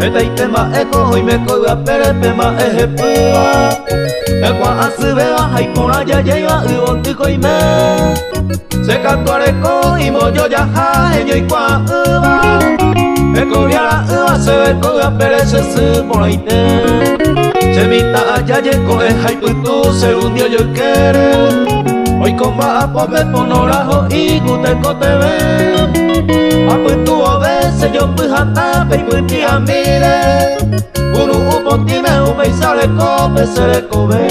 Eta itema eko imeko ua perepema ehepua Ekwa asubea haikora ya yeiwa uontiko ime Sekatuareko imoyo ya haeño ikwa uva Eko viara uva sebeko ua perese suporaite Chemita ayayeko haiputu serundio yo kere Hoy comba apobe ponorajo y guteko teve Aputu obese yo pujata peiputi amire Unu upotime ubeisare kope sere kobe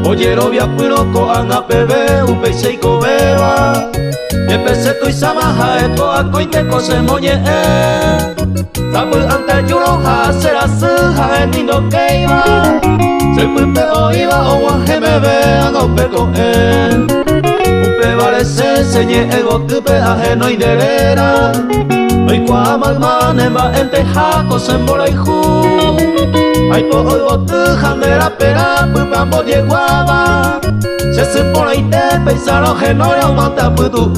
Oyero via puroko anga pebe upese ikobeba Empecé tu isamaha eto akoite kose moñe Tapu ante yuro ha sera suha enindo keiba Sepupe oiba owa hemebe anopeko Upe varese señe ego tupe ajeno iderera Oikwa magmanemba ente jako sembora ihu Aipo oigo tu jandera pera pupambo dieguaba Se supone ite pensaro genore o mata putu